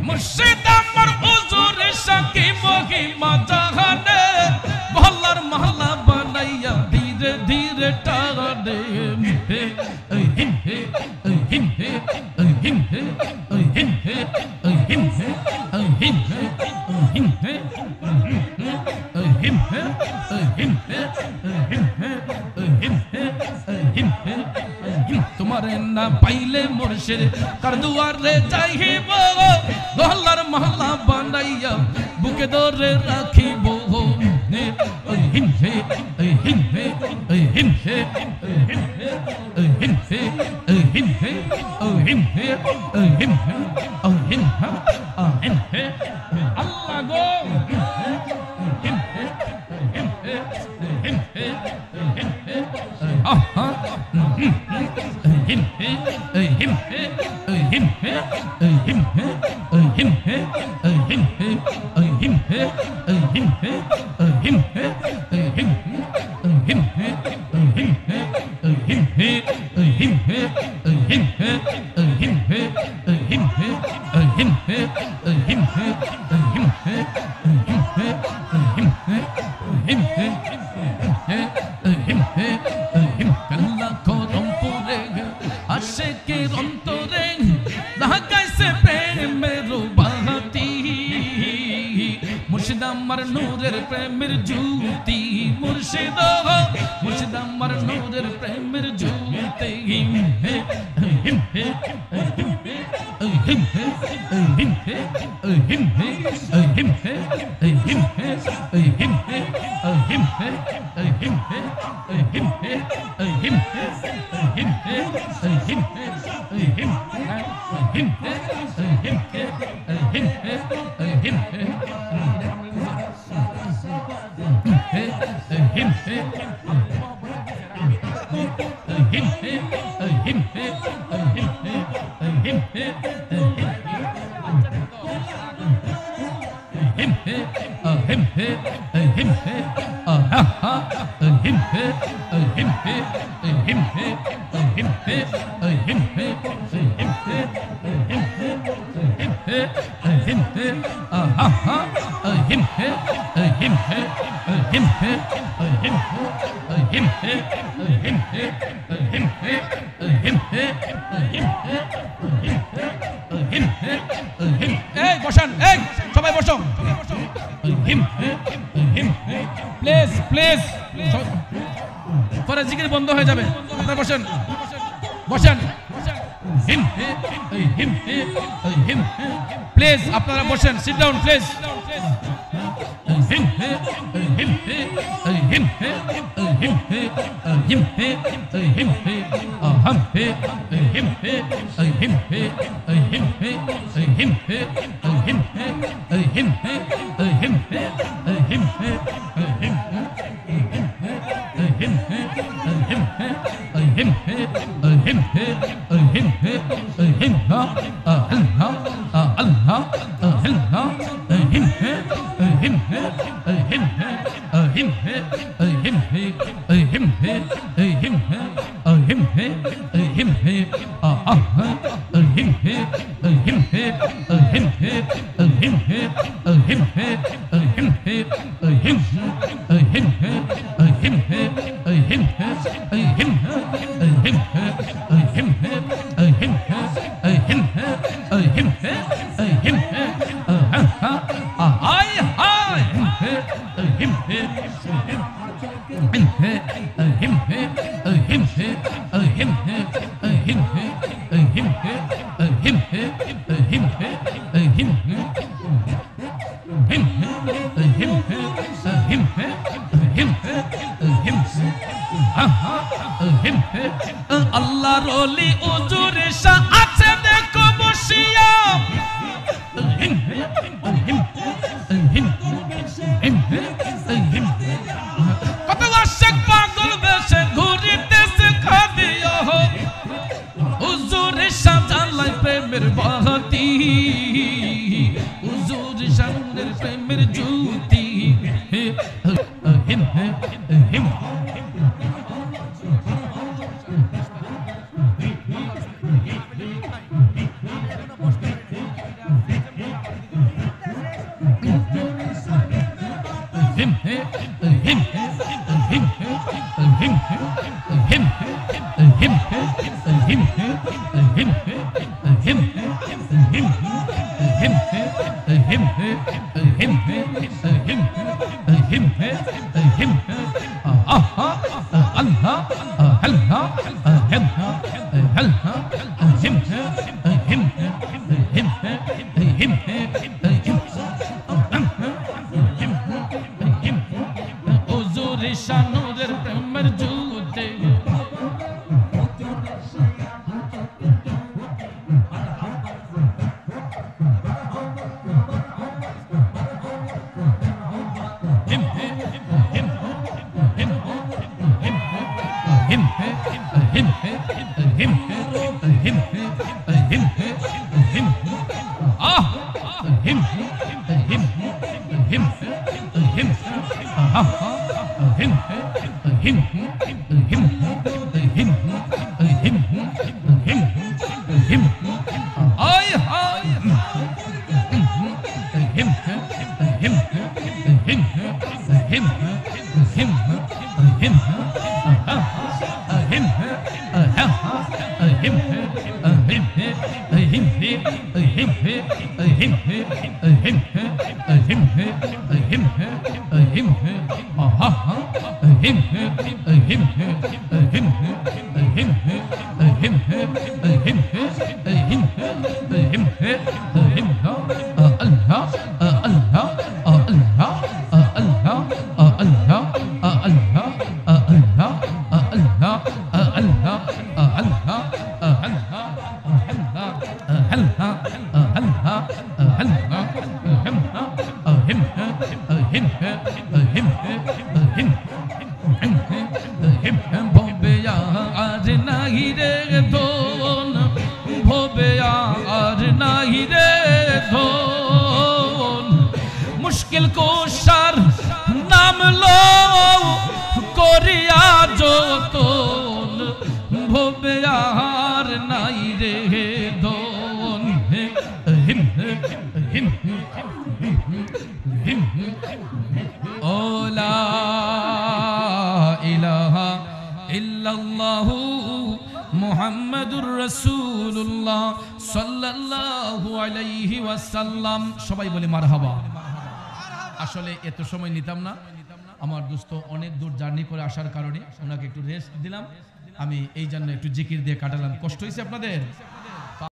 মুর্শিদ আমার হুজুর সাকি মহিমা জাহানে মহল্লার মহল্লা বানাইয়া ধীরে ধীরে টানে তোমারে না পাইলে মুর্শিদ কার দুয়ারে যাইব মহল্লার মহল্লা বানাইয়া বুকে ধরে রাখিব আল্লাহ গো মুর্শিদ আমার নূরের প্রেমের জ্যোতি মুর্শিদ মুর্শিদ আমার নূরের প্রেমের জ্যোতি সবাই বসো প্লিজ প্লিজ পরে জিকির বন্ধ হয়ে যাবে আপনারা বসেন বসেন প্লিজ আপনারা বসেন সিট ডাউন প্লিজ আল্লাহর ওলি হুজুরে শাহ আছে দেখো বসিয়া কত আশিক পাগল বেশে ঘুরিতেছে খাদিয়া হুজুরে শাহ জ্বালায় প্রেমের বাতি হুজুরে শাহের প্রেমের জ্যোতি হিম হিম হিম হিম হিম হিম হিম হিম হিম হিম হিম আহা আল্লাহ আল্লাহ হিম হিম হিম হিম হিম হিম হিম ওজুরে শানুরের প্রেমের জুতে मुश्किल को सर नाम लो कोरिया जो तो भोबे यार नाई रे दोन हिम हिम हिम ओ ला इलाहा इल्लल्लाहु मुहम्मदुर रसूलुल्लाह सल्लल्लाहु अलैहि वसल्लम সবাই বলে মারহাবা। আসলে এত সময় নিতাম না, আমার দোস্ত অনেক দূর জার্নি করে আসার কারণে ওনাকে একটু রেস্ট দিলাম, আমি এই জন্য একটু জিকির দিয়ে কাটালাম। কষ্ট হয়েছে আপনাদের?